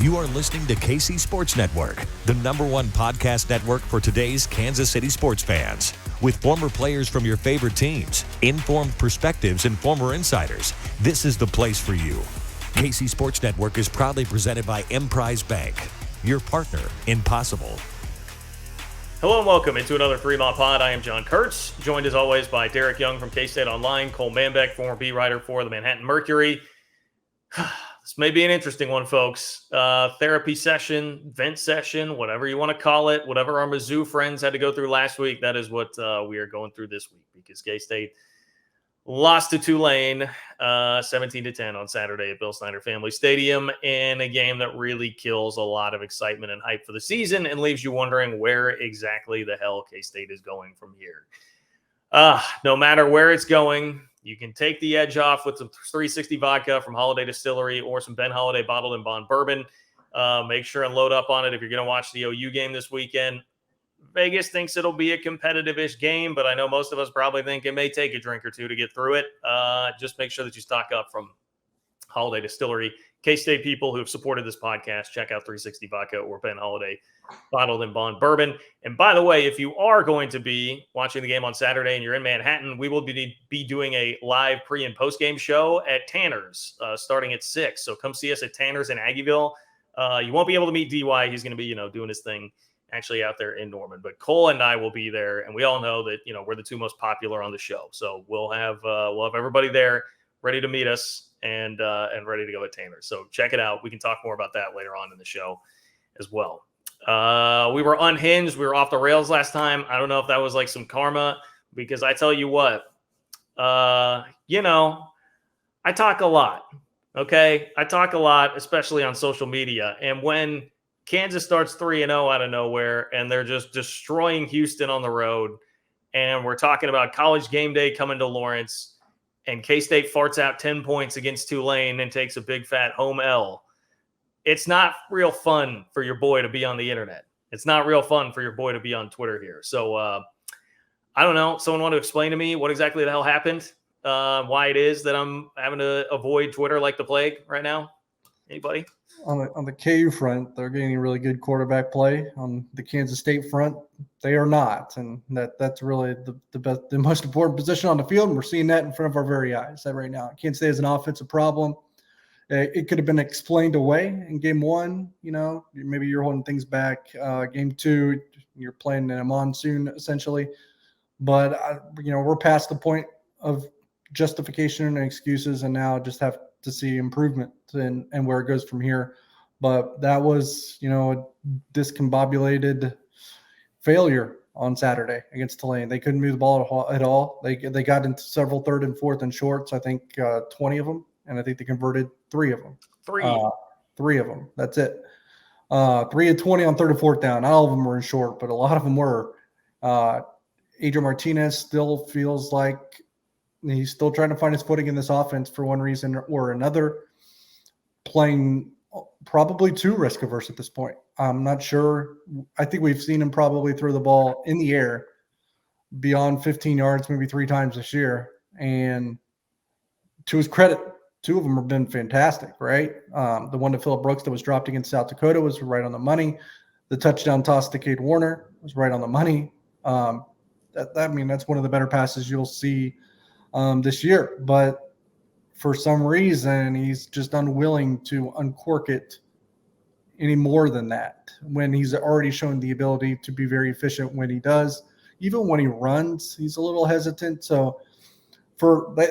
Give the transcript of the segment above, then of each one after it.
You are listening to KC Sports Network, the #1 podcast network for today's Kansas City sports fans. With former players from your favorite teams, informed perspectives, and former insiders, this is the place for you. KC Sports Network is proudly presented by Emprise Bank, your partner in possible. Hello and welcome into another 3-Mile Pod. I am John Kurtz, joined as always by Derek Young from K-State Online, Cole Manbeck, former beat writer for the Manhattan Mercury. This may be an interesting one, folks. Therapy session, vent session, whatever you want to call it, whatever our Mizzou friends had to go through last week, that is what we are going through this week, because K-State lost to Tulane 17-10 on Saturday at Bill Snyder Family Stadium in a game that really kills a lot of excitement and hype for the season and leaves you wondering where exactly the hell K-State is going from here. No matter where it's going, you can take the edge off with some 360 vodka from Holiday Distillery or some Ben Holiday bottled and bond bourbon. Make sure and load up on it if you're going to watch the OU game this weekend. Vegas thinks it'll be a competitive-ish game, but I know most of us probably think it may take a drink or two to get through it. Just make sure that you stock up from Holiday Distillery. K-State people who have supported this podcast, check out 360 Vodka or Ben Holiday Bottled and Bond Bourbon. And by the way, if you are going to be watching the game on Saturday and you're in Manhattan, we will be doing a live pre- and post-game show at Tanner's starting at 6. So come see us at Tanner's in Aggieville. You won't be able to meet DY. He's going to be, doing his thing actually out there in Norman. But Cole and I will be there, and we all know that, we're the two most popular on the show. So we'll have everybody there ready to meet us and ready to go at Tanner's. So check it out. We can talk more about that later on in the show as well. We were unhinged. We were off the rails last time. I don't know if that was like some karma, because I tell you what, I talk a lot. Okay. I talk a lot, especially on social media. And when Kansas starts 3-0 out of nowhere and they're just destroying Houston on the road, and we're talking about College game day coming to Lawrence, and K-State farts out 10 points against Tulane and takes a big fat home L, it's not real fun for your boy to be on the internet. It's not real fun for your boy to be on Twitter here. So I don't know. Someone want to explain to me what exactly the hell happened? Why it is that I'm having to avoid Twitter like the plague right now? Anybody? On the KU front, they're getting really good quarterback play. On the Kansas State front, they are not, and that's really the most important position on the field. And we're seeing that in front of our very eyes right now. Kansas State has an offensive problem. It could have been explained away in game one. Maybe you're holding things back. Game two, you're playing in a monsoon essentially. But we're past the point of justification and excuses, and now just have to see improvement and where it goes from here. But that was, a discombobulated failure on Saturday against Tulane. They couldn't move the ball at all. They got into several third and fourth and shorts, I think 20 of them, and I think they converted 3 of them. Three of them. That's it. 3 of 20 on third and fourth down. Not all of them were in short, but a lot of them were. Adrian Martinez still feels like he's still trying to find his footing in this offense for one reason or another, playing probably too risk-averse at this point. I'm not sure. I think we've seen him probably throw the ball in the air beyond 15 yards maybe 3 times this year. And to his credit, 2 of them have been fantastic, right? The one to Phillip Brooks that was dropped against South Dakota was right on the money. The touchdown toss to Cade Warner was right on the money. That's one of the better passes you'll see this year, but for some reason he's just unwilling to uncork it any more than that, when he's already shown the ability to be very efficient when he does. Even when he runs, he's a little hesitant. So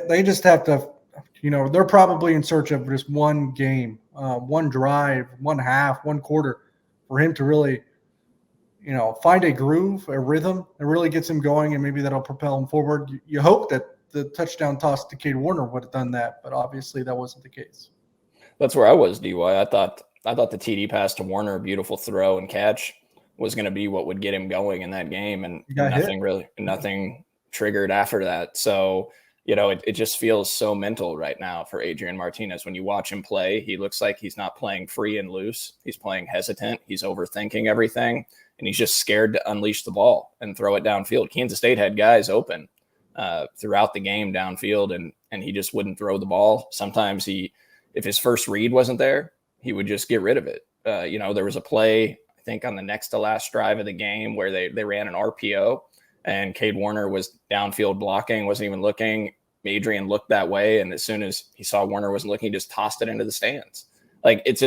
they just have to, they're probably in search of just one game, one drive, one half, one quarter for him to really find a groove, a rhythm that really gets him going, and maybe that'll propel him forward. You hope that the touchdown toss to Cade Warner would have done that, but obviously that wasn't the case. That's where I was, DY. I thought the TD pass to Warner, beautiful throw and catch, was going to be what would get him going in that game, and nothing triggered after that. So, it just feels so mental right now for Adrian Martinez. When you watch him play, he looks like he's not playing free and loose. He's playing hesitant. He's overthinking everything, and he's just scared to unleash the ball and throw it downfield. Kansas State had guys open throughout the game downfield, and he just wouldn't throw the ball. Sometimes if his first read wasn't there, he would just get rid of it. There was a play, I think, on the next to last drive of the game where they ran an RPO and Cade Warner was downfield blocking, wasn't even looking. Adrian looked that way, and as soon as he saw Warner wasn't looking, he just tossed it into the stands. Like, it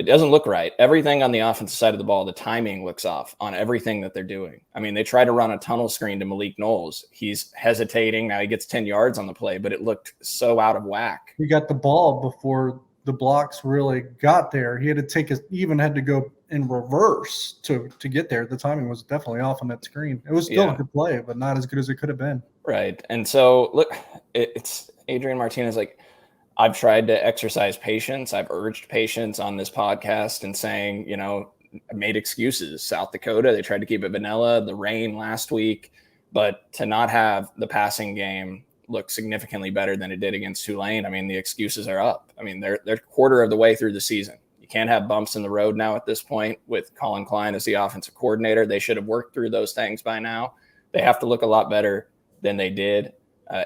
doesn't look right. Everything on the offensive side of the ball, the timing looks off on everything that they're doing. I mean, they try to run a tunnel screen to Malik Knowles. He's hesitating. Now he gets 10 yards on the play, but it looked so out of whack. He got the ball before the blocks really got there. He had to even had to go in reverse to get there. The timing was definitely off on that screen. It was still a good play, but not as good as it could have been. Right. And so, look, it's Adrian Martinez. Like, I've tried to exercise patience. I've urged patience on this podcast and saying, I made excuses. South Dakota, they tried to keep it vanilla, the rain last week, but to not have the passing game look significantly better than it did against Tulane, I mean, the excuses are up. I mean, they're quarter of the way through the season. You can't have bumps in the road now at this point with Colin Klein as the offensive coordinator. They should have worked through those things by now. They have to look a lot better than they did.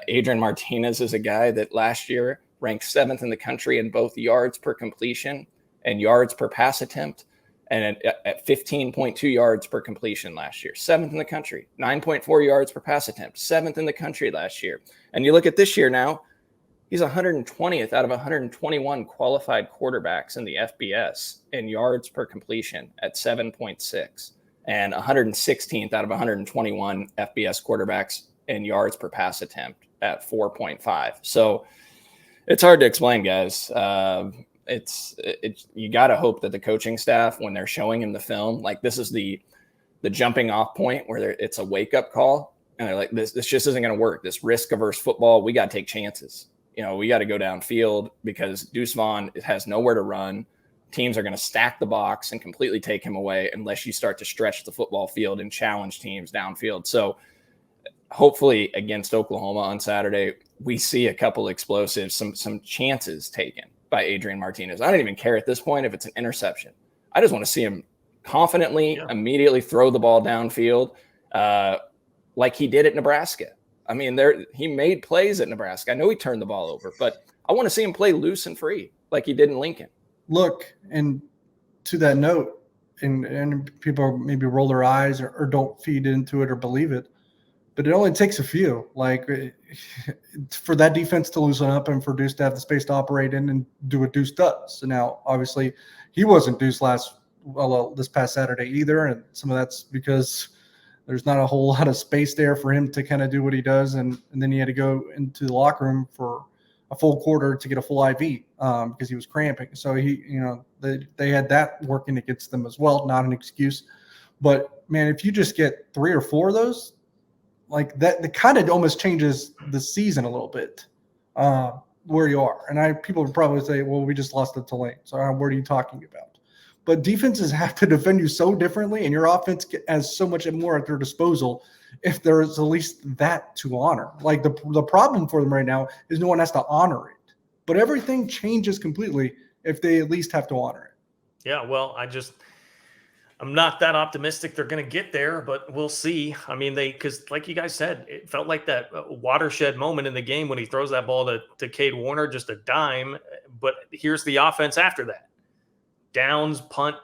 Adrian Martinez is a guy that last year ranked 7th in the country in both yards per completion and yards per pass attempt, and at 15.2 yards per completion last year. 7th in the country. 9.4 yards per pass attempt. 7th in the country last year. And you look at this year now, he's 120th out of 121 qualified quarterbacks in the FBS in yards per completion at 7.6, and 116th out of 121 FBS quarterbacks in yards per pass attempt at 4.5. So it's hard to explain, guys. You got to hope that the coaching staff, when they're showing him the film, like, this is the jumping off point where it's a wake up call, and they're like, this just isn't going to work. This risk averse football, we got to take chances. We got to go downfield because Deuce Vaughn has nowhere to run. Teams are going to stack the box and completely take him away unless you start to stretch the football field and challenge teams downfield. So hopefully against Oklahoma on Saturday, we see a couple explosives, some chances taken by Adrian Martinez. I don't even care at this point if it's an interception. I just want to see him confidently immediately throw the ball downfield like he did at Nebraska. I mean, he made plays at Nebraska. I know he turned the ball over, but I want to see him play loose and free like he did in Lincoln. Look, and to that note, and people maybe roll their eyes or don't feed into it or believe it, but it only takes a few. Like, for that defense to loosen up and for Deuce to have the space to operate in and do what Deuce does. So now, obviously, he wasn't Deuce this past Saturday either, and some of that's because there's not a whole lot of space there for him to kind of do what he does, and then he had to go into the locker room for a full quarter to get a full IV because he was cramping. So they had that working against them as well. Not an excuse, but man, if you just get 3 or 4 of those, like that kind of almost changes the season a little bit where you are. And people would probably say, well, we just lost to Tulane. So what are you talking about? But defenses have to defend you so differently, and your offense has so much more at their disposal if there is at least that to honor. Like, the problem for them right now is no one has to honor it. But everything changes completely if they at least have to honor it. Yeah, well, I'm not that optimistic they're going to get there, but we'll see. I mean, because like you guys said, it felt like that watershed moment in the game when he throws that ball to Cade Warner, just a dime. But here's the offense after that. Downs, punt,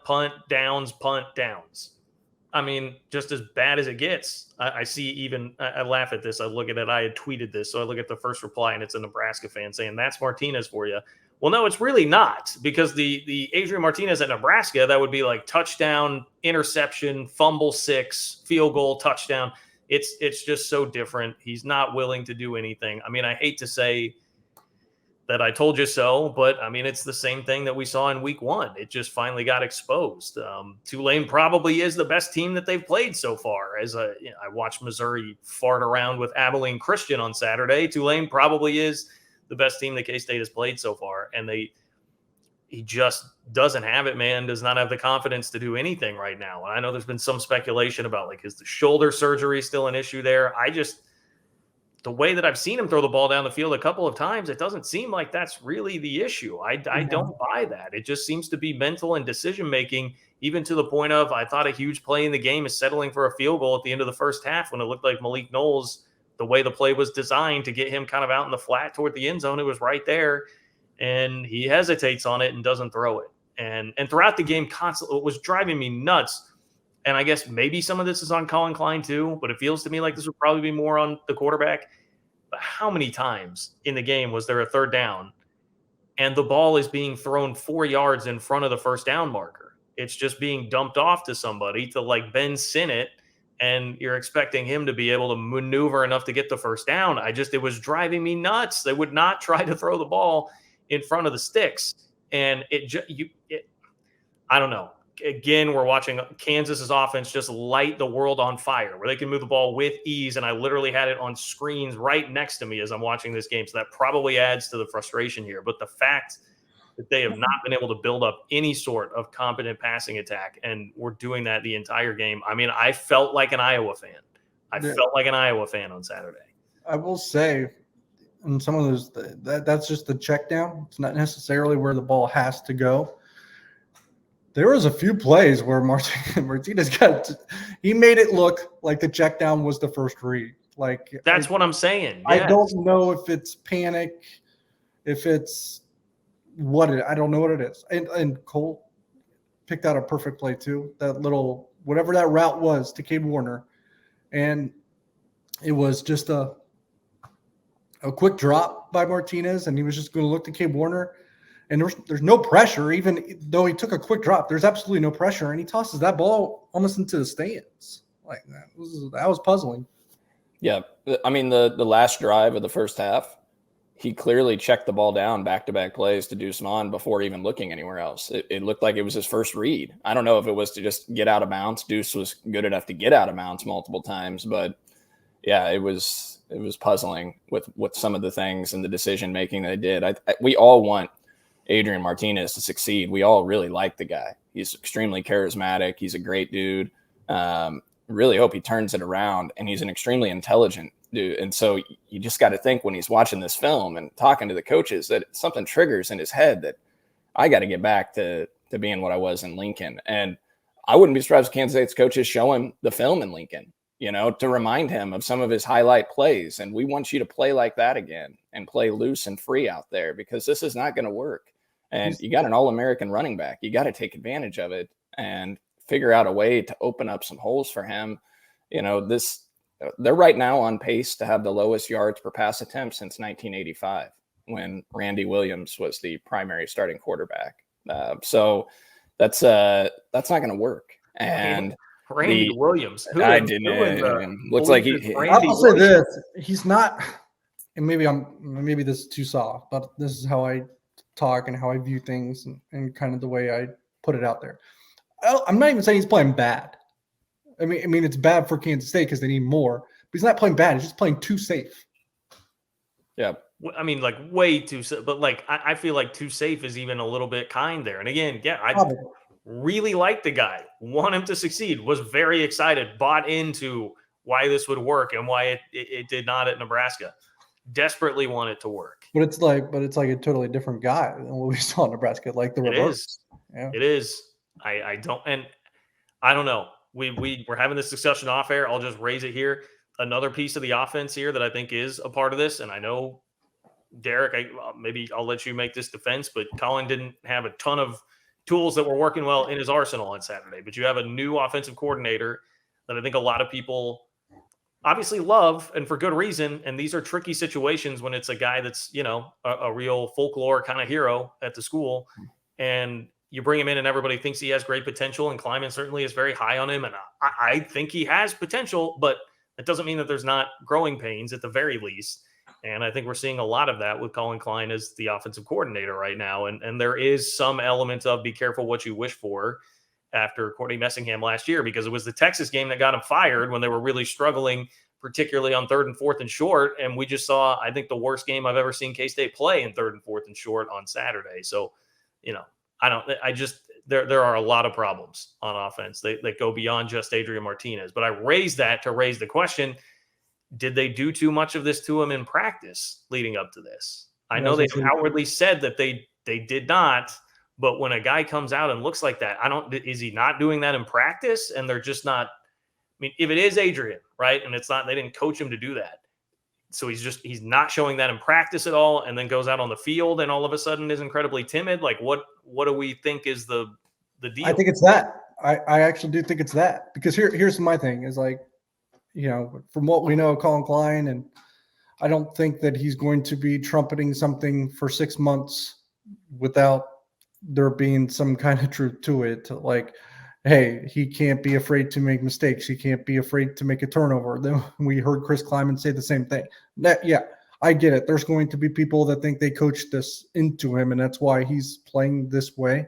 downs, punt, downs. I mean, just as bad as it gets. I see I laugh at this. I look at it. I had tweeted this. So I look at the first reply, and it's a Nebraska fan saying, that's Martinez for you. Well, no, it's really not, because the Adrian Martinez at Nebraska, that would be like touchdown, interception, fumble 6, field goal, touchdown. It's just so different. He's not willing to do anything. I mean, I hate to say that I told you so, but I mean, it's the same thing that we saw in week 1. It just finally got exposed. Tulane probably is the best team that they've played so far. I watched Missouri fart around with Abilene Christian on Saturday. Tulane probably is the best team that K-State has played so far. And he just doesn't have it, man, does not have the confidence to do anything right now. And I know there's been some speculation about, like, is the shoulder surgery still an issue there? The way that I've seen him throw the ball down the field a couple of times, it doesn't seem like that's really the issue. I don't buy that. It just seems to be mental and decision-making, even to the point of, I thought a huge play in the game is settling for a field goal at the end of the first half when it looked like Malik Knowles, the way the play was designed to get him kind of out in the flat toward the end zone, it was right there, and he hesitates on it and doesn't throw it. And throughout the game, constantly, it was driving me nuts. And I guess maybe some of this is on Collin Klein too, but it feels to me like this would probably be more on the quarterback. But how many times in the game was there a third down and the ball is being thrown 4 yards in front of the first down marker? It's just being dumped off to somebody to like Ben Sinnott, and you're expecting him to be able to maneuver enough to get the first down. It was driving me nuts. They would not try to throw the ball in front of the sticks. And I don't know. Again, we're watching Kansas's offense just light the world on fire, where they can move the ball with ease. And I literally had it on screens right next to me as I'm watching this game. So that probably adds to the frustration here. But the fact that they have not been able to build up any sort of competent passing attack, and we're doing that the entire game. I mean, I felt like an Iowa fan. I felt like an Iowa fan on Saturday. I will say, in some of those, that's just the check down. It's not necessarily where the ball has to go. There was a few plays where Martinez he made it look like the check down was the first read. Like that's what I'm saying. Yes. I don't know if it's panic, if it's I don't know what it is. And Cole picked out a perfect play too. That little, whatever that route was to Cade Warner. And it was just a quick drop by Martinez, and he was just going to look to Cade Warner. And there's no pressure, even though he took a quick drop. There's absolutely no pressure, and he tosses that ball almost into the stands. Like that was puzzling. Yeah, I mean the last drive of the first half, he clearly checked the ball down back-to-back plays to Deuce Vaughn before even looking anywhere else. It looked like it was his first read. I don't know if it was to just get out of bounds. Deuce was good enough to get out of bounds multiple times, but yeah, it was puzzling with some of the things and the decision making they did. We all want Adrian Martinez to succeed. We all really like the guy. He's extremely charismatic. He's a great dude. Really hope he turns it around, and he's an extremely intelligent dude. And so you just got to think when he's watching this film and talking to the coaches that something triggers in his head that I got to get back to being what I was in Lincoln. And I wouldn't be surprised if Kansas State's coaches show him the film in Lincoln, to remind him of some of his highlight plays. And we want you to play like that again and play loose and free out there, because this is not going to work. And you got an All-American running back. You got to take advantage of it and figure out a way to open up some holes for him. They're right now on pace to have the lowest yards per pass attempt since 1985, when Randy Williams was the primary starting quarterback. So that's not going to work. And Randy Williams, looks like I'll say this: he's not. And maybe this is too soft, but this is how I talk and how I view things, and kind of the way I put it out there. I'm not even saying he's playing bad. I mean it's bad for Kansas State because they need more, but he's not playing bad. He's just playing too safe. Yeah. I mean, like way too safe, but like I feel like too safe is even a little bit kind there. And again, yeah, I really like the guy, want him to succeed, was very excited, bought into why this would work and why it did not at Nebraska. Desperately want it to work. But it's like a totally different guy than what we saw in Nebraska, like the reverse. It is. I don't know. We're having this discussion off air. I'll just raise it here. Another piece of the offense here that I think is a part of this, and I know, Derek, maybe I'll let you make this defense, but Colin didn't have a ton of tools that were working well in his arsenal on Saturday. But you have a new offensive coordinator that I think a lot of people obviously love, and for good reason. And these are tricky situations when it's a guy that's, a real folklore kind of hero at the school, and you bring him in and everybody thinks he has great potential, and Kleiman certainly is very high on him. And I think he has potential, but it doesn't mean that there's not growing pains at the very least. And I think we're seeing a lot of that with Collin Klein as the offensive coordinator right now. And there is some element of be careful what you wish for after Courtney Messingham last year, because it was the Texas game that got him fired when they were really struggling, particularly on 3rd and 4th and short. And we just saw, I think, the worst game I've ever seen K-State play in 3rd and 4th and short on Saturday. So, there are a lot of problems on offense that go beyond just Adrian Martinez. But I raised that to raise the question, did they do too much of this to him in practice leading up to this? I know they outwardly said that they did not, but when a guy comes out and looks like that, is he not doing that in practice? And they're just not, if it is Adrian, right? And it's not, they didn't coach him to do that. So he's not showing that in practice at all, and then goes out on the field and all of a sudden is incredibly timid. Like what what do we think is the deal? I think it's that. I actually do think it's that, because here's my thing is like, from what we know of Colin Klein, and I don't think that he's going to be trumpeting something for 6 months without there being some kind of truth to it. Like, hey, he can't be afraid to make mistakes. He can't be afraid to make a turnover. Then we heard Chris Kleiman say the same thing. Yeah, I get it. There's going to be people that think they coached this into him, and that's why he's playing this way.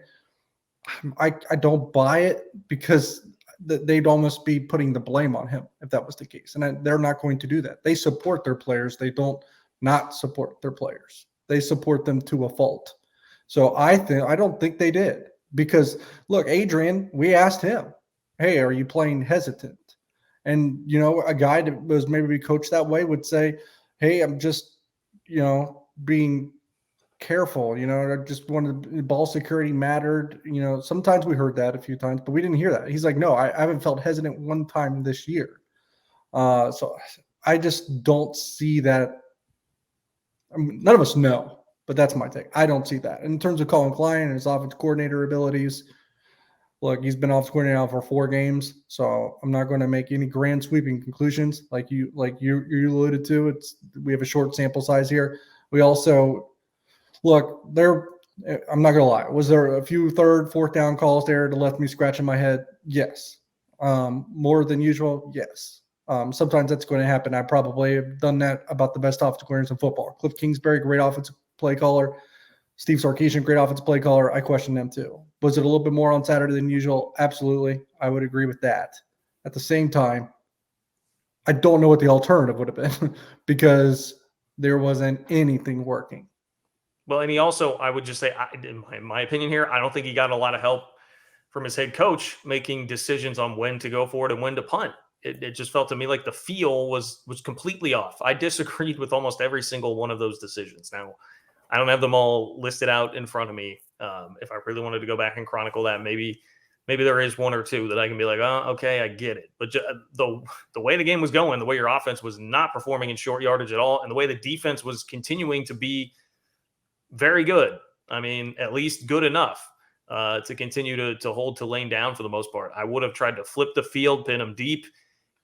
I don't buy it, because they'd almost be putting the blame on him if that was the case. And they're not going to do that. They support their players. They don't not support their players. They support them to a fault. So I don't think they did, because look, Adrian, we asked him, hey, are you playing hesitant? And, a guy that was maybe coached that way would say, hey, I'm just, being careful, I just wanted ball security mattered. Sometimes we heard that a few times, but we didn't hear that. He's like, no, I haven't felt hesitant one time this year. So I just don't see that. I mean, none of us know, but that's my take. I don't see that. In terms of Colin Klein and his offensive coordinator abilities, look, he's been offensive coordinator now for 4 games, so I'm not going to make any grand sweeping conclusions like you alluded to. We have a short sample size here. We also look there. I'm not going to lie. Was there a few 3rd, 4th down calls there that left me scratching my head? Yes. More than usual? Yes. Sometimes that's going to happen. I probably have done that about the best offensive coordinators in football. Cliff Kingsbury, great offensive play caller. Steve Sarkisian, great offensive play caller. I question them too. Was it a little bit more on Saturday than usual? Absolutely. I would agree with that. At the same time, I don't know what the alternative would have been because there wasn't anything working. Well, and he also, I would just say, in my opinion here, I don't think he got a lot of help from his head coach making decisions on when to go for it and when to punt. It just felt to me like the feel was completely off. I disagreed with almost every single one of those decisions. Now, I don't have them all listed out in front of me. If I really wanted to go back and chronicle that, maybe there is 1 or 2 that I can be like, oh, okay, I get it. But the way the game was going, the way your offense was not performing in short yardage at all, and the way the defense was continuing to be very good. I mean, at least good enough to continue to hold Tulane down for the most part. I would have tried to flip the field, pin them deep,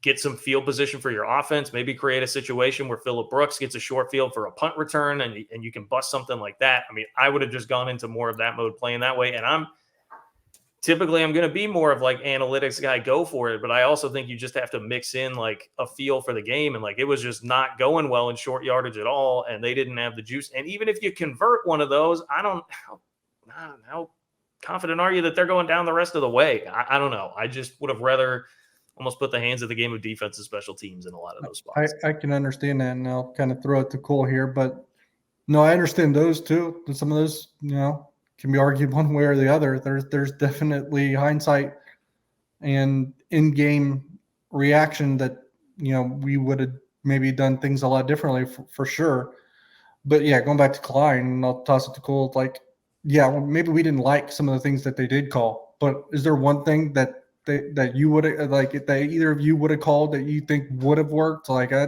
get some field position for your offense, maybe create a situation where Phillip Brooks gets a short field for a punt return and you can bust something like that. I mean, I would have just gone into more of that mode playing that way. And I'm going to be more of like analytics guy, go for it. But I also think you just have to mix in like a feel for the game. And like, it was just not going well in short yardage at all. And they didn't have the juice. And even if you convert one of those, how confident are you that they're going down the rest of the way? I don't know. I just would have rather almost put the hands of the game of defense and special teams in a lot of those spots. I can understand that, and I'll kind of throw it to Cole here. But no, I understand those too. Some of those, can be argued one way or the other. There's definitely hindsight and in-game reaction that, we would have maybe done things a lot differently for sure. But yeah, going back to Klein, and I'll toss it to Cole. Like, yeah, well, maybe we didn't like some of the things that they did call, but is there one thing that you would have, like, that either of you would have called that you think would have worked? Like, I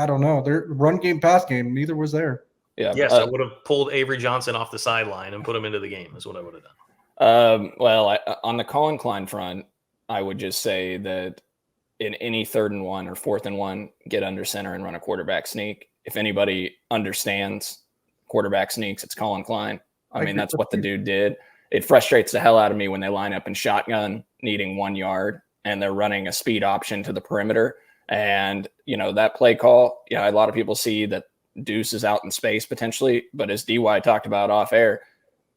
don't know. Their run game, pass game, neither was there. Yeah. Yes, I would have pulled Avery Johnson off the sideline and put him into the game is what I would have done. On the Colin Klein front, I would just say that in any 3rd and 1 or 4th and 1, get under center and run a quarterback sneak. If anybody understands quarterback sneaks, it's Colin Klein. I mean, that's what the dude did. It frustrates the hell out of me when they line up in shotgun needing 1 yard and they're running a speed option to the perimeter. And, that play call, a lot of people see that Deuce is out in space potentially, but as DY talked about off air,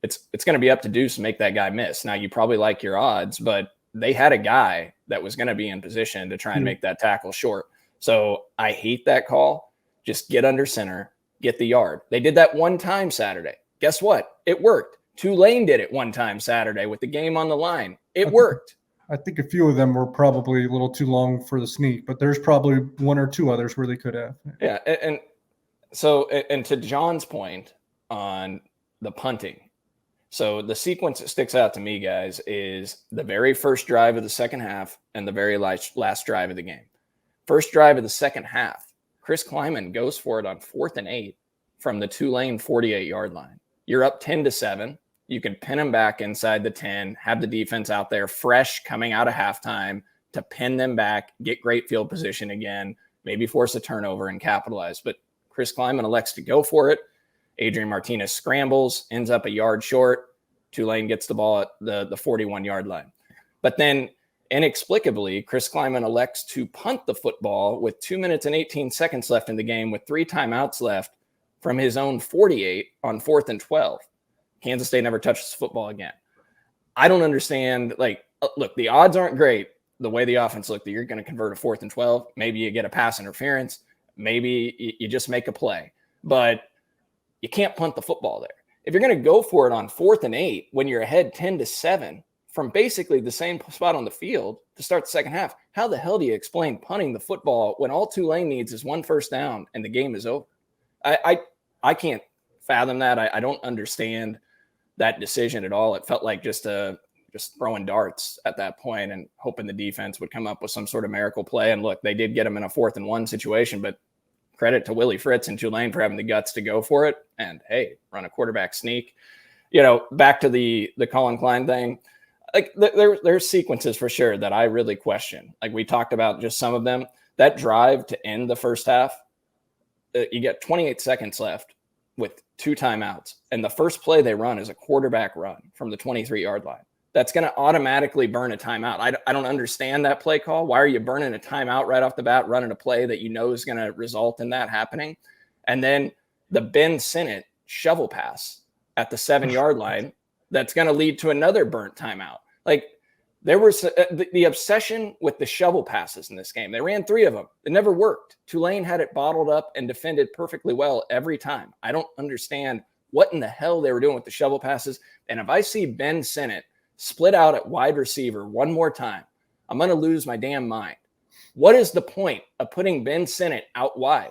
it's going to be up to Deuce to make that guy miss. Now, you probably like your odds, but they had a guy that was going to be in position to try and make that tackle short. So I hate that call. Just get under center, get the yard. They did that one time Saturday. Guess what? It worked. Tulane did it one time Saturday with the game on the line. It worked. I think a few of them were probably a little too long for the sneak, but there's probably 1 or 2 others where they could have. Yeah, and so to John's point on the punting, so the sequence that sticks out to me, guys, is the very first drive of the second half and the very last drive of the game. First drive of the second half, Chris Kleiman goes for it on 4th and 8 from the Tulane 48-yard line. You're up 10-7. you could pin them back inside the 10, have the defense out there fresh coming out of halftime to pin them back, get great field position again, maybe force a turnover and capitalize. But Chris Kleiman elects to go for it. Adrian Martinez scrambles, ends up a yard short. Tulane gets the ball at the 41-yard line. But then inexplicably, Chris Kleiman elects to punt the football with 2 minutes and 18 seconds left in the game with 3 timeouts left from his own 48 on 4th and 12. Kansas State never touches the football again. I don't understand. Like, look, the odds aren't great the way the offense looked that you're going to convert a 4th and 12. Maybe you get a pass interference. Maybe you just make a play. But you can't punt the football there. If you're going to go for it on 4th and 8 when you're ahead 10-7 from basically the same spot on the field to start the second half, how the hell do you explain punting the football when all Tulane needs is 1 first down and the game is over? I can't fathom that. I don't understand that decision at all. It felt like just throwing darts at that point and hoping the defense would come up with some sort of miracle play. And look, they did get him in a 4th and 1 situation, but credit to Willie Fritz and Tulane for having the guts to go for it. And hey, run a quarterback sneak. Back to the Colin Klein thing. Like there's sequences for sure that I really question. Like we talked about just some of them. That drive to end the first half, you get 28 seconds left with 2 timeouts. And the first play they run is a quarterback run from the 23-yard line. That's going to automatically burn a timeout. I don't understand that play call. Why are you burning a timeout right off the bat, running a play that you know is going to result in that happening? And then the Ben Sinnott shovel pass at the 7-yard line that's going to lead to another burnt timeout. Like there was the obsession with the shovel passes in this game. They ran 3 of them. It never worked. Tulane had it bottled up and defended perfectly well every time. I don't understand what in the hell they were doing with the shovel passes. And if I see Ben Sinnott split out at wide receiver one more time, I'm going to lose my damn mind. What is the point of putting Ben Sinnott out wide?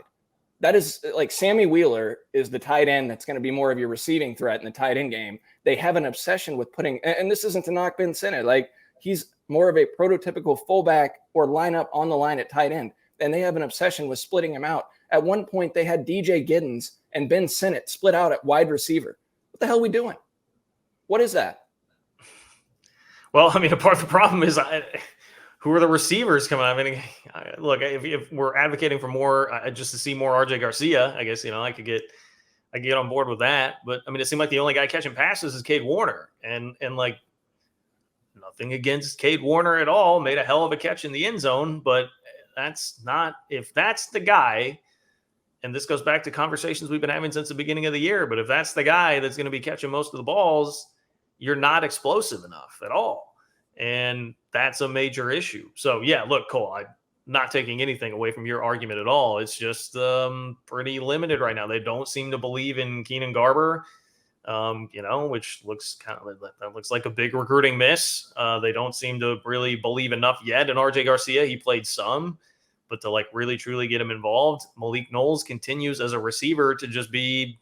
That is like Sammy Wheeler is the tight end that's going to be more of your receiving threat in the tight end game. They have an obsession with putting, and this isn't to knock Ben Sinnott, like he's more of a prototypical fullback or lineup on the line at tight end. And they have an obsession with splitting him out. At one point, they had DJ Giddens and Ben Sinnott split out at wide receiver. What the hell are we doing? What is that? Well, I mean, a part of the problem is who are the receivers coming out? I mean, look, if we're advocating for more, just to see more RJ Garcia, I guess, I could get on board with that. But I mean, it seemed like the only guy catching passes is Cade Warner, and like nothing against Cade Warner at all. Made a hell of a catch in the end zone, but that's not, if that's the guy. And this goes back to conversations we've been having since the beginning of the year. But if that's the guy that's going to be catching most of the balls, you're not explosive enough at all. And that's a major issue. So, yeah, look, Cole, I'm not taking anything away from your argument at all. It's just pretty limited right now. They don't seem to believe in Keenan Garber, which looks that looks like a big recruiting miss. They don't seem to really believe enough yet in RJ Garcia. He played some, but to like really truly get him involved, Malik Knowles continues as a receiver to just be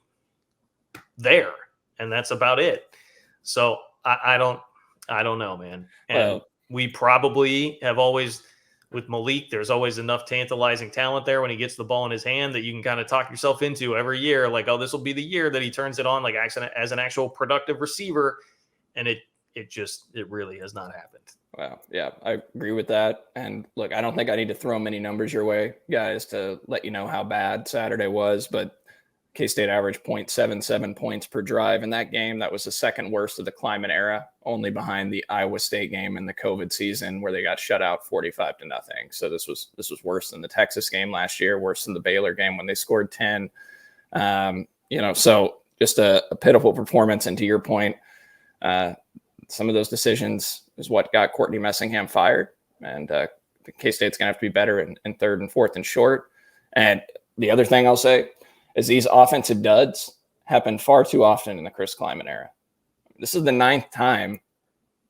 there. And that's about it. So I don't know, man. And we probably have always, with Malik, there's always enough tantalizing talent there when he gets the ball in his hand that you can kind of talk yourself into every year. Like, oh, this will be the year that he turns it on, like as an actual productive receiver. And it really has not happened. Wow. Yeah, I agree with that. And look, I don't think I need to throw many numbers your way, guys, to let you know how bad Saturday was, but K-State averaged 0.77 points per drive in that game. That was the second worst of the Kleiman era, only behind the Iowa State game in the COVID season where they got shut out 45-0. So this was worse than the Texas game last year, worse than the Baylor game when they scored 10. So just a pitiful performance. And to your point, some of those decisions is what got Courtney Messingham fired. And K-State's going to have to be better in 3rd and 4th and short. And the other thing I'll say is these offensive duds happen far too often in the Chris Kleiman era. This is the 9th time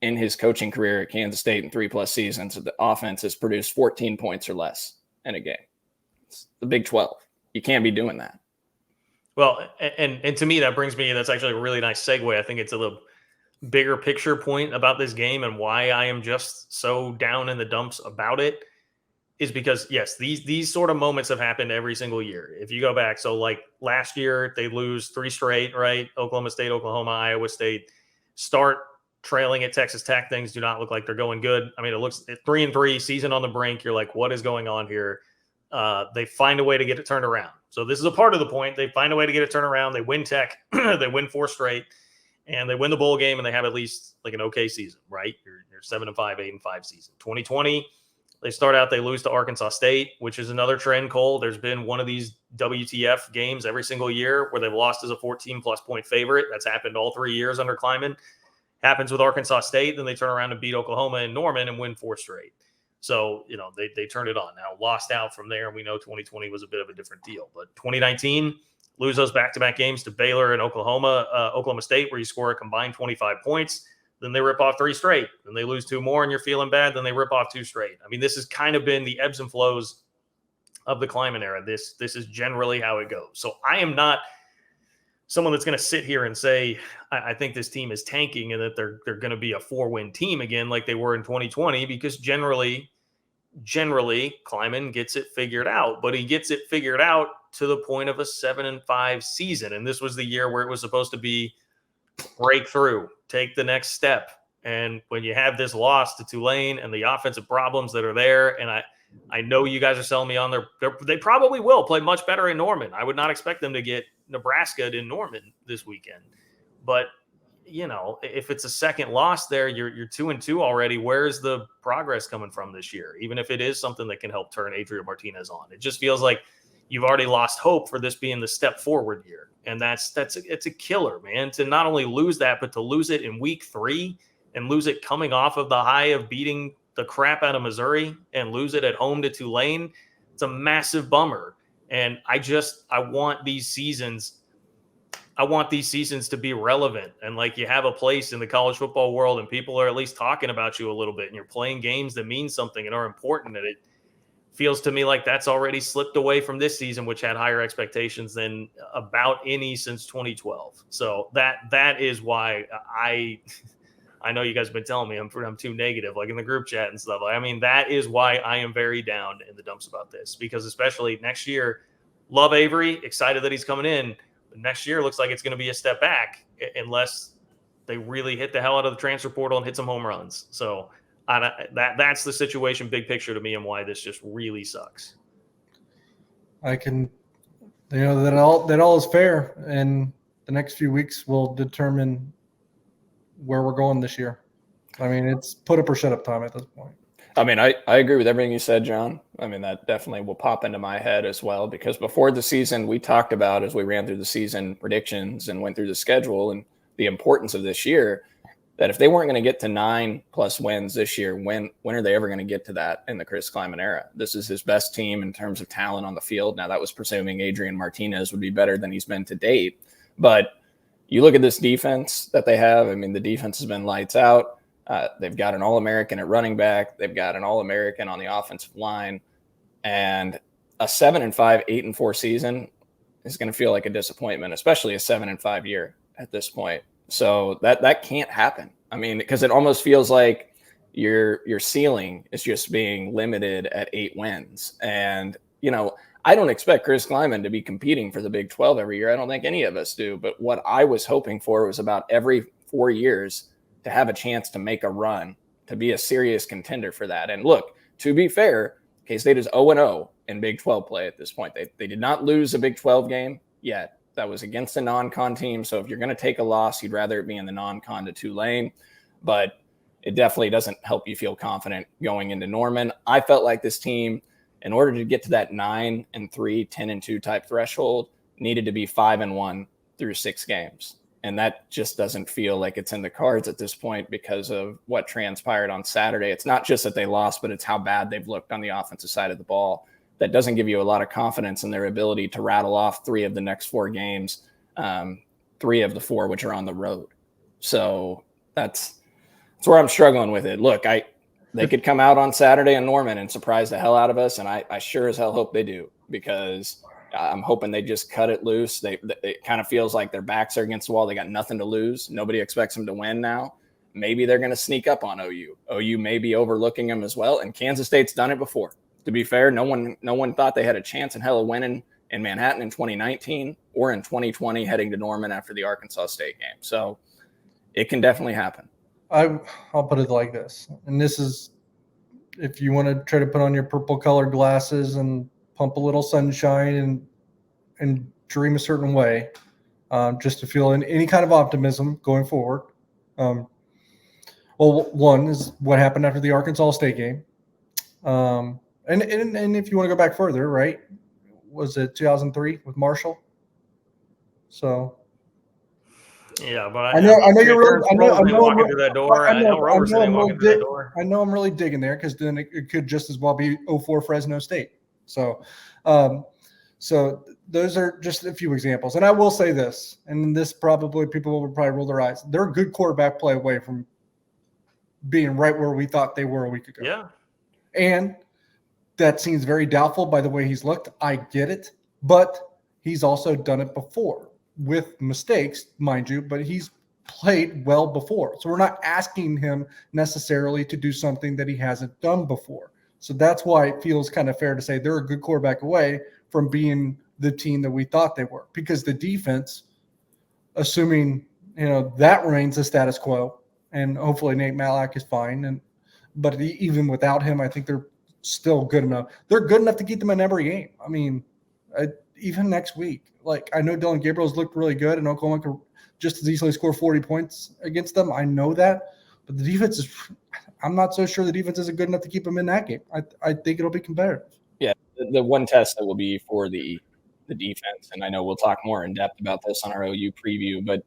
in his coaching career at Kansas State in 3+ seasons that the offense has produced 14 points or less in a game. It's the Big 12. You can't be doing that. Well, and to me, that's actually a really nice segue. I think it's a little bigger picture point about this game and why I am just so down in the dumps about it. Is because, yes, these sort of moments have happened every single year. If you go back, so like last year, they lose 3 straight, right? Oklahoma State, Oklahoma, Iowa State. start trailing at Texas Tech. Things do not look like they're going good. I mean, it looks 3-3, season on the brink. You're like, what is going on here? They find a way to get it turned around. So this is a part of the point. They find a way to get it turned around. They win Tech. They win 4 straight. And they win the bowl game, and they have at least like an okay season, right? You're 7-5, 8-5 season. 2020, they start out, they lose to Arkansas State, which is another trend, Cole. There's been one of these WTF games every single year where they've lost as a 14-plus point favorite. That's happened all 3 years under Kleiman. Happens with Arkansas State, then they turn around and beat Oklahoma and Norman and win 4 straight. So, they turned it on. Now, lost out from there, and we know 2020 was a bit of a different deal. But 2019, lose those back-to-back games to Baylor and Oklahoma State, where you score a combined 25 points. Then they rip off 3 straight. Then they lose 2 more, and you're feeling bad. Then they rip off 2 straight. I mean, this has kind of been the ebbs and flows of the Kleiman era. This is generally how it goes. So I am not someone that's going to sit here and say, I think this team is tanking and that they're going to be a 4-win team again like they were in 2020, because generally Kleiman gets it figured out. But he gets it figured out to the point of a 7-5 season. And this was the year where it was supposed to be breakthrough, take the next step. And when you have this loss to Tulane and the offensive problems that are there, and I know you guys are selling me on they probably will play much better in Norman. I would not expect them to get Nebraska in Norman this weekend. But, if it's a second loss there, you're 2-2 already. Where's the progress coming from this year? Even if it is something that can help turn Adrian Martinez on. It just feels like you've already lost hope for this being the step forward year. And it's a killer, man, to not only lose that, but to lose it in week 3 and lose it coming off of the high of beating the crap out of Missouri and lose it at home to Tulane. It's a massive bummer. And I want these seasons to be relevant. And like, you have a place in the college football world and people are at least talking about you a little bit, and you're playing games that mean something and are important. And it feels to me like that's already slipped away from this season, which had higher expectations than about any since 2012. So that is why I know you guys have been telling me I'm too negative, like in the group chat and stuff. I mean, that is why I am very down in the dumps about this, because especially next year, love Avery, excited that he's coming in. But next year looks like it's going to be a step back unless they really hit the hell out of the transfer portal and hit some home runs. So that's the situation, big picture to me, and why this just really sucks. I can, that all is fair, and the next few weeks will determine where we're going this year. I mean, it's put up or shut up time at this point. I mean, I agree with everything you said, John. I mean, that definitely will pop into my head as well, because before the season, we talked about, as we ran through the season predictions and went through the schedule and the importance of this year, that if they weren't going to get to 9+ wins this year, when are they ever going to get to that in the Chris Kleiman era? This is his best team in terms of talent on the field. Now, that was presuming Adrian Martinez would be better than he's been to date. But you look at this defense that they have. I mean, the defense has been lights out. They've got an All-American at running back. They've got an All-American on the offensive line. And a 7-5, 8-4 season is going to feel like a disappointment, especially a 7-5 year at this point. So that can't happen. I mean, because it almost feels like your ceiling is just being limited at 8 wins. And, I don't expect Chris Kleiman to be competing for the Big 12 every year. I don't think any of us do. But what I was hoping for was about every 4 years to have a chance to make a run, to be a serious contender for that. And look, to be fair, K-State is 0-0 in Big 12 play at this point. They did not lose a Big 12 game yet. That was against a non-con team. So if you're going to take a loss, you'd rather it be in the non-con to Tulane. But it definitely doesn't help you feel confident going into Norman. I felt like this team, in order to get to that 9-3, 10-2 type threshold, needed to be 5-1 through 6 games. And that just doesn't feel like it's in the cards at this point because of what transpired on Saturday. It's not just that they lost, but it's how bad they've looked on the offensive side of the ball. That doesn't give you a lot of confidence in their ability to rattle off 3 of the next 4 games, 3 of the 4 which are on the road. So that's where I'm struggling with it. Look, they could come out on Saturday in Norman and surprise the hell out of us, and I sure as hell hope they do, because I'm hoping they just cut it loose. It kind of feels like their backs are against the wall. They got nothing to lose. Nobody expects them to win now. Maybe they're going to sneak up on OU. OU may be overlooking them as well, and Kansas State's done it before. To be fair, no one thought they had a chance in hell of winning in Manhattan in 2019 or in 2020 heading to Norman after the Arkansas State game. So it can definitely happen. I'll put it like this, and this is if you want to try to put on your purple colored glasses and pump a little sunshine and dream a certain way, just to feel any kind of optimism going forward. Well, one is what happened after the Arkansas State game. And if you want to go back further, right? Was it 2003 with Marshall? So yeah, but I know you're really. I know walking through that door. I know Roberson walking through that door. I know I'm really digging there because then it could just as well be 04 Fresno State. So, so those are just a few examples. And I will say this, and this probably people will probably roll their eyes. They're a good quarterback play away from being right where we thought they were a week ago. Yeah. And that seems very doubtful by the way he's looked. I get it, but he's also done it before with mistakes, mind you, but he's played well before. So we're not asking him necessarily to do something that he hasn't done before. So that's why it feels kind of fair to say they're a good quarterback away from being the team that we thought they were, because the defense, assuming, that remains the status quo, and hopefully Nate Matlack is fine. But even without him, I think they're still good enough. They're good enough to keep them in every game. I mean, even next week. Like, I know Dylan Gabriel's looked really good, and Oklahoma could just as easily score 40 points against them. I know that. But the defense is – I'm not so sure the defense isn't good enough to keep them in that game. I think it'll be competitive. Yeah, the one test that will be for the defense, and I know we'll talk more in depth about this on our OU preview, but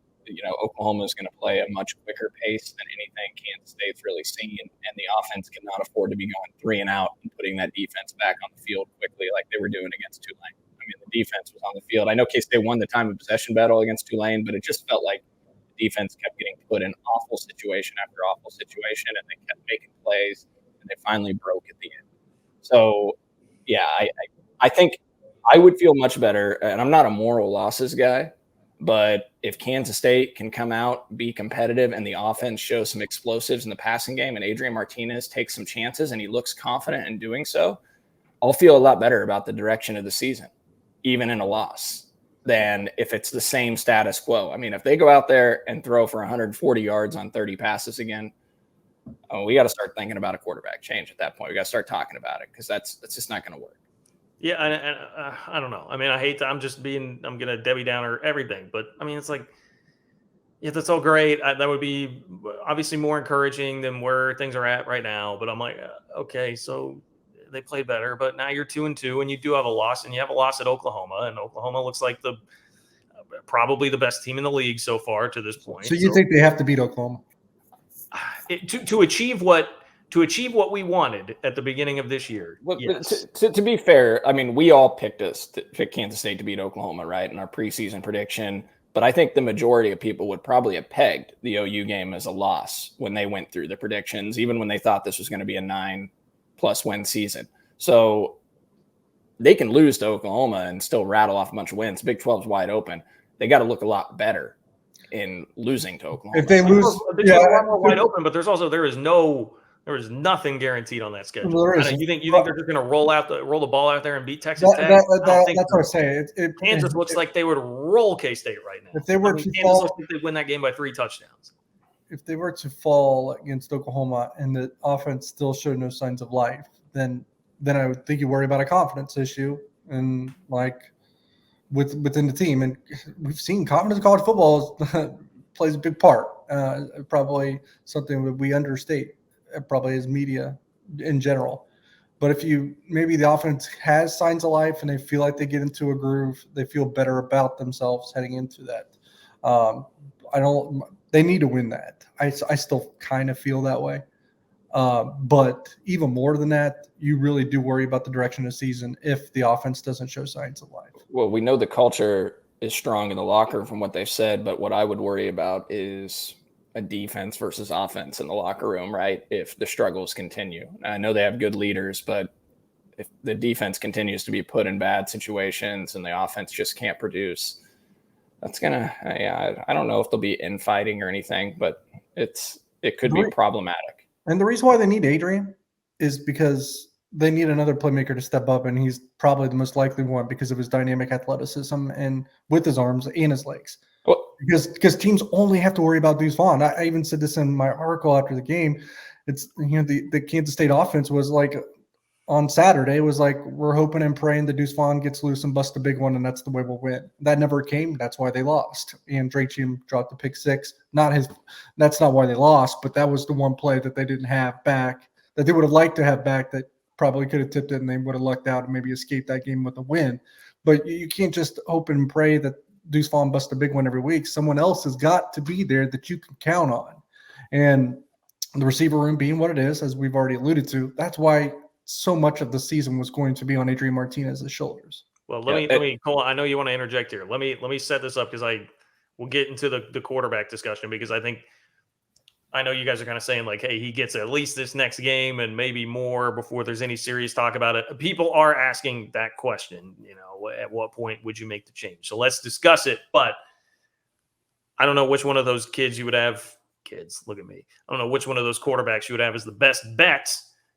Oklahoma is going to play a much quicker pace than anything Kansas State's really seen, and the offense cannot afford to be going 3 and out and putting that defense back on the field quickly like they were doing against Tulane. I mean, the defense was on the field. I know K-State won the time of possession battle against Tulane, but it just felt like the defense kept getting put in awful situation after awful situation, and they kept making plays, and they finally broke at the end. So, yeah, I think I would feel much better, and I'm not a moral losses guy, but if Kansas State can come out, be competitive, and the offense shows some explosives in the passing game, and Adrian Martinez takes some chances, and he looks confident in doing so, I'll feel a lot better about the direction of the season, even in a loss, than if it's the same status quo. I mean, if they go out there and throw for 140 yards on 30 passes again, we got to start thinking about a quarterback change at that point. We got to start talking about it, because that's just not going to work. Yeah, and I don't know. I mean, I hate to, I'm going to Debbie Downer everything, but I mean, it's like, yeah, that's all great. That would be obviously more encouraging than where things are at right now. But I'm like, okay, so they played better, but now you're 2-2, and you do have a loss, and you have a loss at Oklahoma, and Oklahoma looks like probably the best team in the league so far to this point. So you think they have to beat Oklahoma to achieve what we wanted at the beginning of this year? Well, yes. To be fair, I mean, we all picked Kansas State to beat Oklahoma, right, in our preseason prediction. But I think the majority of people would probably have pegged the OU game as a loss when they went through the predictions, even when they thought this was going to be a 9+ win season. So they can lose to Oklahoma and still rattle off a bunch of wins. Big 12's wide open. They got to look a lot better in losing to Oklahoma. If they lose, more wide open, but there is nothing guaranteed on that schedule. You think they're just going to roll the ball out there and beat Texas Tech? That's what I'm saying. Kansas looks like they would roll K-State right now. If they were Kansas looks like they'd win that game by 3 touchdowns. If they were to fall against Oklahoma and the offense still showed no signs of life, then I would think you worry about a confidence issue and within the team. And we've seen confidence in college football plays a big part. Probably something that we understate, probably as media in general. But if maybe the offense has signs of life and they feel like they get into a groove, they feel better about themselves heading into that. They need to win that. I still kind of feel that way. But even more than that, you really do worry about the direction of the season if the offense doesn't show signs of life. Well, we know the culture is strong in the locker from what they've said, but what I would worry about is a defense versus offense in the locker room, right? If the struggles continue. I know they have good leaders, but if the defense continues to be put in bad situations and the offense just can't produce, that's I don't know if there'll be infighting or anything, but it could be problematic. And the reason why they need Adrian is because they need another playmaker to step up, and he's probably the most likely one because of his dynamic athleticism and with his arms and his legs. Well, because teams only have to worry about Deuce Vaughn. I even said this in my article after the game. It's the Kansas State offense was like on Saturday was like we're hoping and praying that Deuce Vaughn gets loose and busts a big one, and that's the way we'll win. That never came. That's why they lost. And Drake Cheatham dropped the pick six. That's not why they lost, but that was the one play that they didn't have back that they would have liked to have back that probably could have tipped it and they would have lucked out and maybe escaped that game with a win. But you can't just hope and pray that Deuce Vaughn busts a big one every week. Someone else has got to be there that you can count on. And the receiver room being what it is, as we've already alluded to, that's why so much of the season was going to be on Adrian Martinez's shoulders. Well, let me Cole, I know you want to interject here. Let me set this up because we'll get into the quarterback discussion because I know you guys are kind of saying like, hey, he gets at least this next game and maybe more before there's any serious talk about it. People are asking that question, at what point would you make the change? So let's discuss it. But I don't know which one of those kids you would have. Kids, look at me. I don't know which one of those quarterbacks you would have as the best bet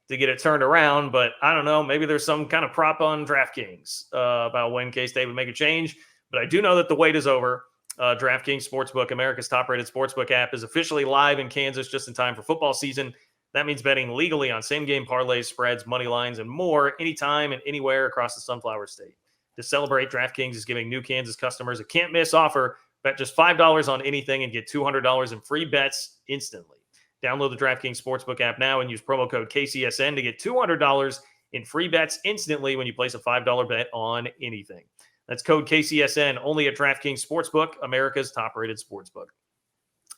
to get it turned around. But I don't know. Maybe there's some kind of prop on DraftKings about when K-State would make a change. But I do know that the wait is over. DraftKings Sportsbook, America's top-rated sportsbook app, is officially live in Kansas just in time for football season. That means betting legally on same-game parlays, spreads, money lines, and more anytime and anywhere across the Sunflower State. To celebrate, DraftKings is giving new Kansas customers a can't-miss offer. Bet just $5 on anything and get $200 in free bets instantly. Download the DraftKings Sportsbook app now and use promo code KCSN to get $200 in free bets instantly when you place a $5 bet on anything. That's code KCSN only at DraftKings Sportsbook, America's top-rated sportsbook.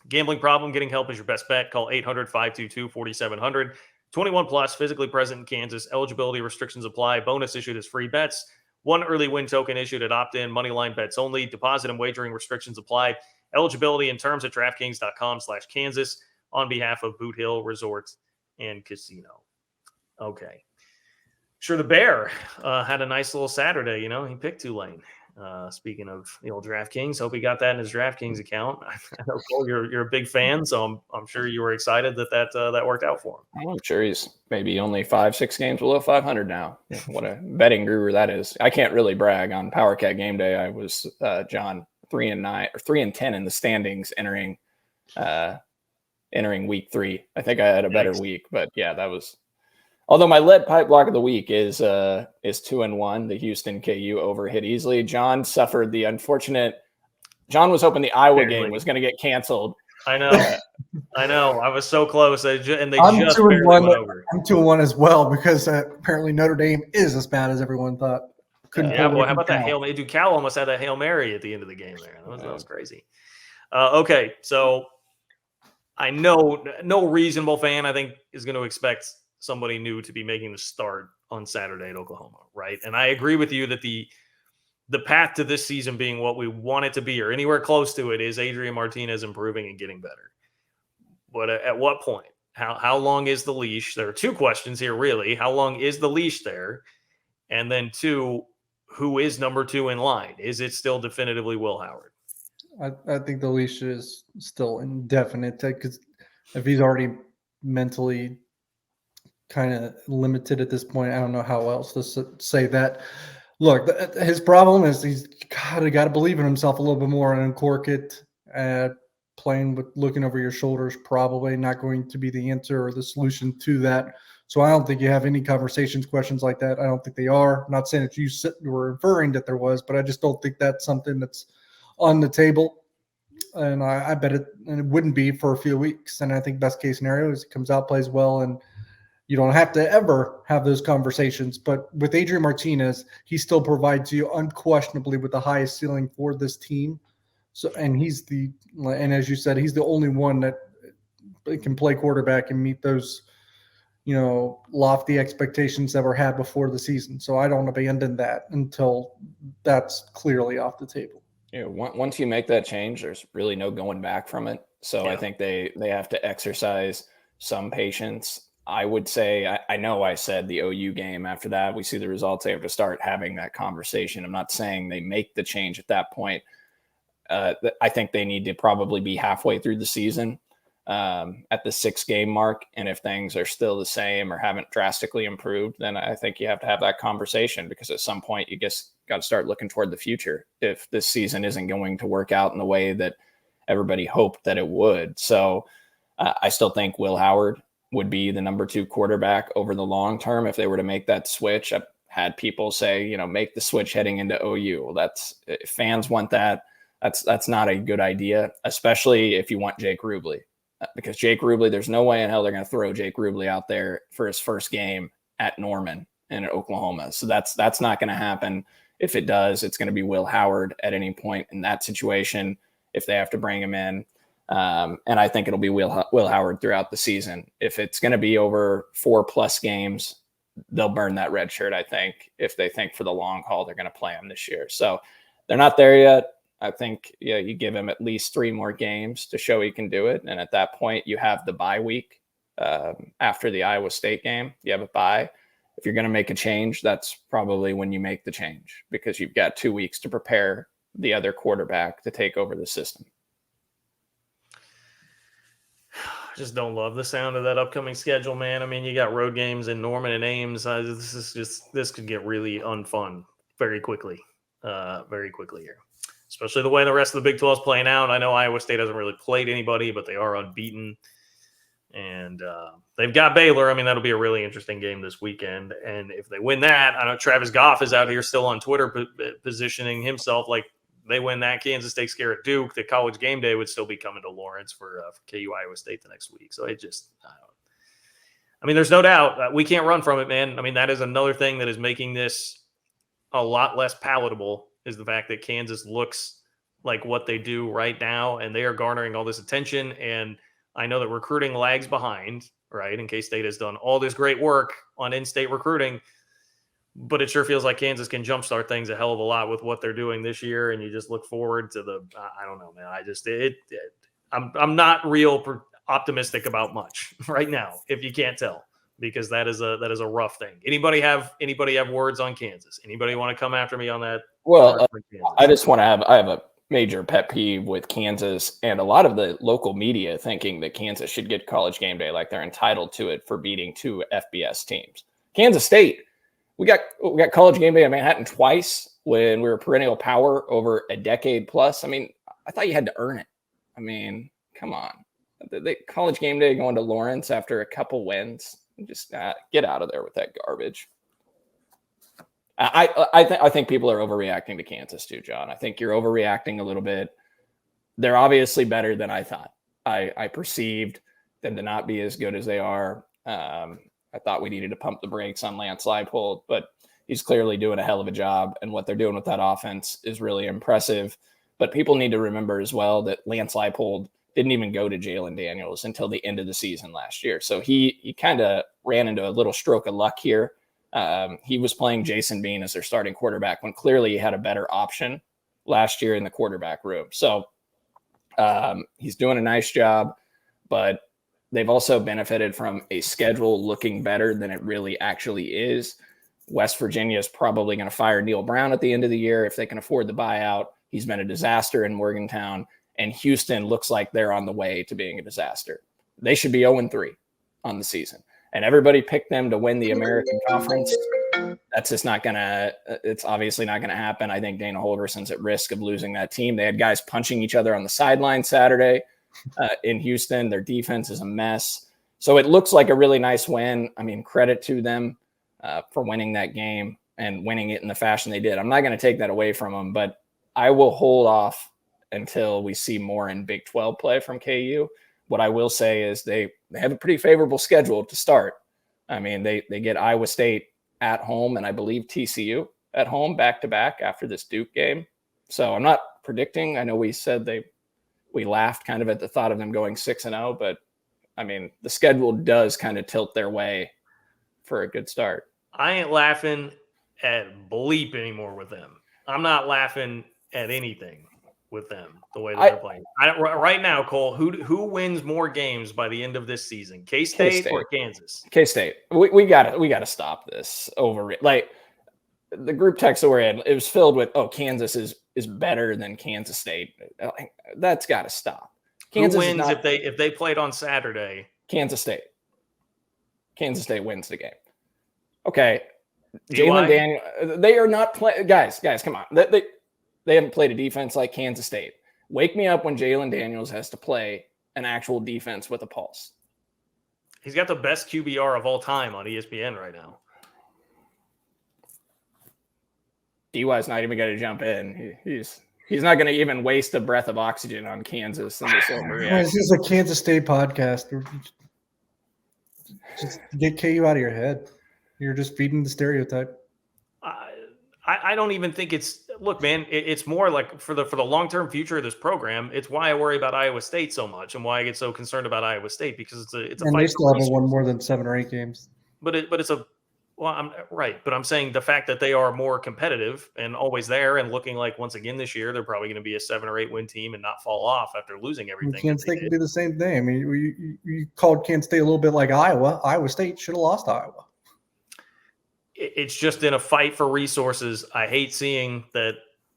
Gambling problem, getting help is your best bet. Call 800-522-4700. 21 plus, physically present in Kansas. Eligibility restrictions apply. Bonus issued as free bets. One early win token issued at opt-in. Moneyline bets only. Deposit and wagering restrictions apply. Eligibility and terms at DraftKings.com/Kansas on behalf of Boot Hill Resort and Casino. Okay. Sure, the Bear had a nice little Saturday. He picked Tulane. Speaking of DraftKings, hope he got that in his DraftKings account. I know Cole, you're a big fan, so I'm sure you were excited that worked out for him. I'm sure he's maybe only 5-6 games below 500 now. What a betting guru that is! I can't really brag on Power Cat game day. I was John 3-9 or 3-10 in the standings entering week 3. I think I had a better week, but yeah, that was. Although my lead pipe block of the week is 2-1, the Houston KU overhit easily. John suffered the unfortunate. John was hoping the Iowa game was going to get canceled. I know. I was so close, and they I'm just barely went over. I'm 2-1 as well because apparently Notre Dame is as bad as everyone thought. Boy, how about that Hail Mary? Dude, Cal almost had that Hail Mary at the end of the game there. That was crazy. Okay, so I know no reasonable fan, I think, is going to expect somebody new to be making the start on Saturday at Oklahoma, right? And I agree with you that the path to this season being what we want it to be or anywhere close to it is Adrian Martinez improving and getting better. But at what point? How long is the leash? There are two questions here, really. How long is the leash there? And then 2, who is number 2 in line? Is it still definitively Will Howard? I think the leash is still indefinite because if he's already mentally kind of limited at this point, I don't know how else to say that. Look, his problem is he's got to believe in himself a little bit more and uncork it. Playing with looking over your shoulders probably not going to be the answer or the solution to that. So I don't think you have any questions like that. I don't think they are. I'm not saying that you were inferring that there was, but I just don't think that's something that's on the table. And I bet it wouldn't be for a few weeks. And I think best case scenario is it comes out, plays well, and you don't have to ever have those conversations. But with Adrian Martinez, he still provides you unquestionably with the highest ceiling for this team. So, and as you said, he's the only one that can play quarterback and meet those, lofty expectations that were had before the season. So I don't abandon that until that's clearly off the table. Once you make that change, there's really no going back from it. So yeah. I think they have to exercise some patience. I would say, I know I said the OU game after that, we see the results, they have to start having that conversation. I'm not saying they make the change at that point. I think they need to probably be halfway through the season at the 6-game mark. And if things are still the same or haven't drastically improved, then I think you have to have that conversation because at some point you just got to start looking toward the future. If this season isn't going to work out in the way that everybody hoped that it would. So I still think Will Howard would be the number 2 quarterback over the long term if they were to make that switch. I've had people say, make the switch heading into OU. Well, that's, if fans want that, that's not a good idea, especially if you want Jake Rubley, because Jake Rubley, there's no way in hell they're going to throw Jake Rubley out there for his first game at Norman and at Oklahoma. So that's not going to happen. If it does, it's going to be Will Howard at any point in that situation if they have to bring him in. And I think it'll be Will Howard throughout the season. If it's going to be over 4+ games, they'll burn that red shirt, I think, if they think for the long haul they're going to play him this year. So they're not there yet. I think you give him at least 3 more games to show he can do it. And at that point, you have the bye week after the Iowa State game. You have a bye. If you're going to make a change, that's probably when you make the change, because you've got 2 weeks to prepare the other quarterback to take over the system. Just don't love the sound of that upcoming schedule, man. I mean, you got road games in Norman and Ames. This could get really unfun very quickly here, especially the way the rest of the Big 12 is playing out. I know Iowa State hasn't really played anybody, but they are unbeaten, and they've got Baylor. I mean, that'll be a really interesting game this weekend. And if they win that, I know Travis Goff is out here still on Twitter positioning himself like they win that, Kansas State scare at Duke, the College game day would still be coming to Lawrence for KU Iowa State the next week. So I mean, there's no doubt we can't run from it, man. I mean, that is another thing that is making this a lot less palatable, is the fact that Kansas looks like what they do right now, and they are garnering all this attention. And I know that recruiting lags behind, right? And K-State has done all this great work on in-state recruiting, but it sure feels like Kansas can jumpstart things a hell of a lot with what they're doing this year. And you just look forward to I don't know, man. I'm not real optimistic about much right now, if you can't tell, because that is a rough thing. Anybody have words on Kansas? Anybody want to come after me on that? Well, I have a major pet peeve with Kansas and a lot of the local media thinking that Kansas should get College game day like they're entitled to it for beating 2 FBS teams. Kansas State, we got College game day in Manhattan twice when we were perennial power over a decade plus. I mean, I thought you had to earn it. I mean, come on. The College game day going to Lawrence after a couple wins, just get out of there with that garbage. I think people are overreacting to Kansas too, John. I think you're overreacting a little bit. They're obviously better than I thought. I perceived them to not be as good as they are. I thought we needed to pump the brakes on Lance Leipold, but he's clearly doing a hell of a job. And what they're doing with that offense is really impressive. But people need to remember as well that Lance Leipold didn't even go to Jalen Daniels until the end of the season last year. So he kind of ran into a little stroke of luck here. He was playing Jason Bean as their starting quarterback when clearly he had a better option last year in the quarterback room. So he's doing a nice job, but they've also benefited from a schedule looking better than it really actually is. West Virginia is probably going to fire Neil Brown at the end of the year if they can afford the buyout. He's been a disaster in Morgantown, and Houston looks like they're on the way to being a disaster. They should be 0-3 on the season. And everybody picked them to win the American Conference. That's just not going to – it's obviously not going to happen. I think Dana Holgerson's at risk of losing that team. They had guys punching each other on the sideline Saturday in Houston. Their defense is a mess. So it looks like a really nice win. I mean, credit to them for winning that game and winning it in the fashion they did. I'm not going to take that away from them, but I will hold off until we see more in Big 12 play from KU. What I will say is they have a pretty favorable schedule to start. I mean, they get Iowa State at home and I believe TCU at home back-to-back after this Duke game. So I'm not predicting. I know we said we laughed kind of at the thought of them going 6-0, but I mean, the schedule does kind of tilt their way for a good start. I ain't laughing at bleep anymore with them. I'm not laughing at anything with them the way that they're playing. Right now, Cole, who wins more games by the end of this season, K-State or Kansas? K-State. We got to stop this over. Like the group text that we're in, it was filled with, Kansas is better than Kansas State. That's got to stop. Kansas who wins if they played on Saturday? Kansas State. Kansas State wins the game. Okay. Jalen Daniels, they are not playing. Guys, come on. They haven't played a defense like Kansas State. Wake me up when Jalen Daniels has to play an actual defense with a pulse. He's got the best QBR of all time on ESPN right now. DY's not even going to jump in. He's not going to even waste a breath of oxygen on Kansas in this overreaction. This is a Kansas State podcast. Just get KU out of your head. You're just feeding the stereotype. I don't even think it's – look, man, it's more like for the long-term future of this program, it's why I worry about Iowa State so much and why I get so concerned about Iowa State, because it's a and fight. They still haven't won more than 7 or 8 games. But it's a – well, I'm right. But I'm saying the fact that they are more competitive and always there and looking like once again this year they're probably going to be a 7 or 8 win team and not fall off after losing everything. Kansas State could do the same thing. I mean, you called Kansas State a little bit like Iowa. Iowa State should have lost to Iowa. It's just in a fight for resources. I hate seeing that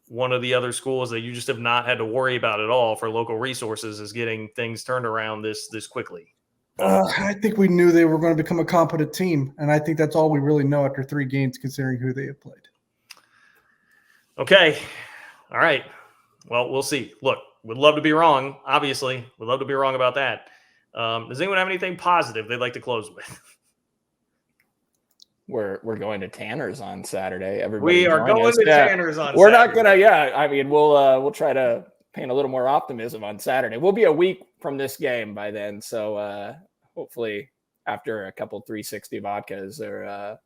one of the other schools that you just have not had to worry about at all for local resources is getting things turned around this quickly. I think we knew they were going to become a competent team, and I think that's all we really know after 3 games, considering who they have played. Okay. All right. Well, we'll see. Look, we'd love to be wrong, obviously. We'd love to be wrong about that. Does anyone have anything positive they'd like to close with? We're going to Tanner's on Saturday. Everybody, we are going to Tanner's on We're Saturday. Not gonna, yeah. I mean, we'll try to paint a little more optimism on Saturday. We'll be a week from this game by then, so hopefully after a couple 360 vodkas or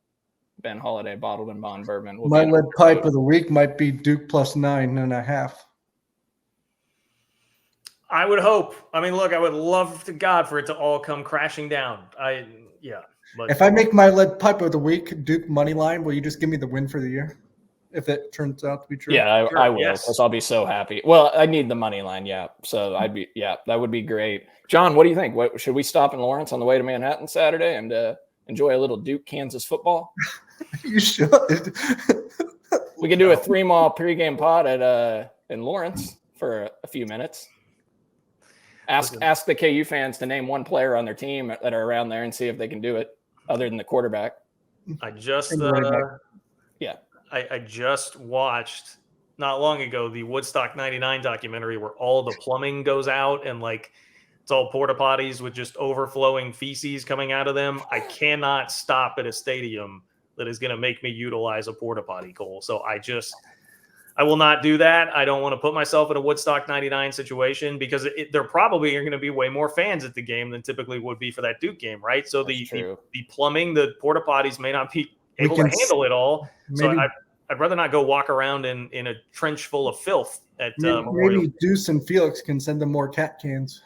Ben Holiday bottled in bond bourbon. My lead pipe of the week might be Duke plus 9.5. I would hope. I mean, look, I would love to God for it to all come crashing down. But if I make my lead pipe of the week Duke money line, will you just give me the win for the year? If it turns out to be true. Yeah, sure, I will. Yes. Because I'll be so happy. Well, I need the money line. Yeah. So that would be great. John, what do you think? Should we stop in Lawrence on the way to Manhattan Saturday and enjoy a little Duke Kansas football? You should. We can do a 3-mile pregame pod in Lawrence for a few minutes. Ask the KU fans to name one player on their team that are around there and see if they can do it, other than the quarterback. I just I just watched not long ago the Woodstock 99 documentary where all the plumbing goes out and like it's all porta potties with just overflowing feces coming out of them. I cannot stop at a stadium that is going to make me utilize a porta potty, Cole. So I will not do that. I don't want to put myself in a Woodstock 99 situation because there probably are going to be way more fans at the game than typically would be for that Duke game, right? So the plumbing, the porta potties may not be able to handle it all. So I'd rather not go walk around in a trench full of filth at maybe Deuce and Felix can send them more cat cans.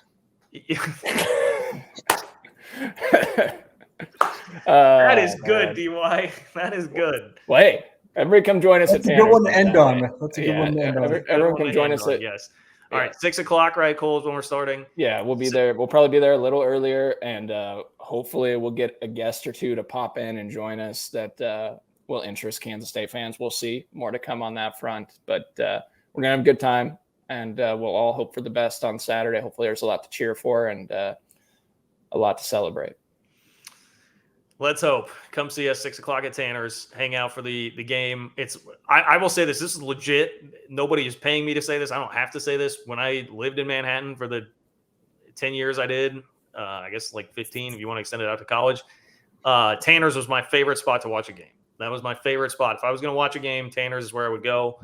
That is good, DY. That is good. Wait. Everybody come join us. That's a good one to end on. That's a good one to end on. Everyone can join us. Yes. All right. 6 o'clock, right, Cole, is when we're starting. Yeah, we'll be there. We'll probably be there a little earlier, and hopefully we'll get a guest or two to pop in and join us that will interest Kansas State fans. We'll see. More to come on that front. But we're going to have a good time, and we'll all hope for the best on Saturday. Hopefully there's a lot to cheer for and a lot to celebrate. Let's hope. Come see us 6 o'clock at Tanner's. Hang out for the game. I will say this. This is legit. Nobody is paying me to say this. I don't have to say this. When I lived in Manhattan for the 10 years I did, I guess like 15 if you want to extend it out to college, Tanner's was my favorite spot to watch a game. That was my favorite spot. If I was going to watch a game, Tanner's is where I would go.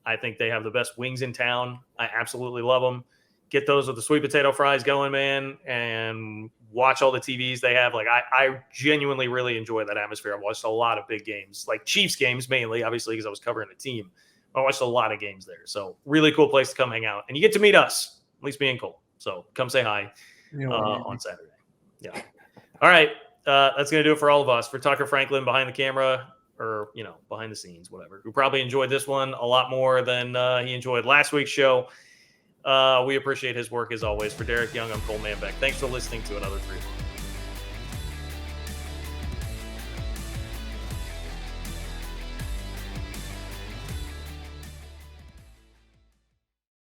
I think they have the best wings in town. I absolutely love them. Get those with the sweet potato fries going, man, and watch all the TVs they have. Like I genuinely really enjoy that atmosphere. I've watched a lot of big games, like Chiefs games mainly, obviously because I was covering the team. I watched a lot of games there. So really cool place to come hang out. And you get to meet us, at least me and Cole. So come say hi on Saturday. Yeah. All right. That's going to do it for all of us. For Tucker Franklin behind the camera or, behind the scenes, whatever, who probably enjoyed this one a lot more than he enjoyed last week's show. We appreciate his work as always. For Derek Young, I'm Cole Manbeck. Thanks for listening to another 3.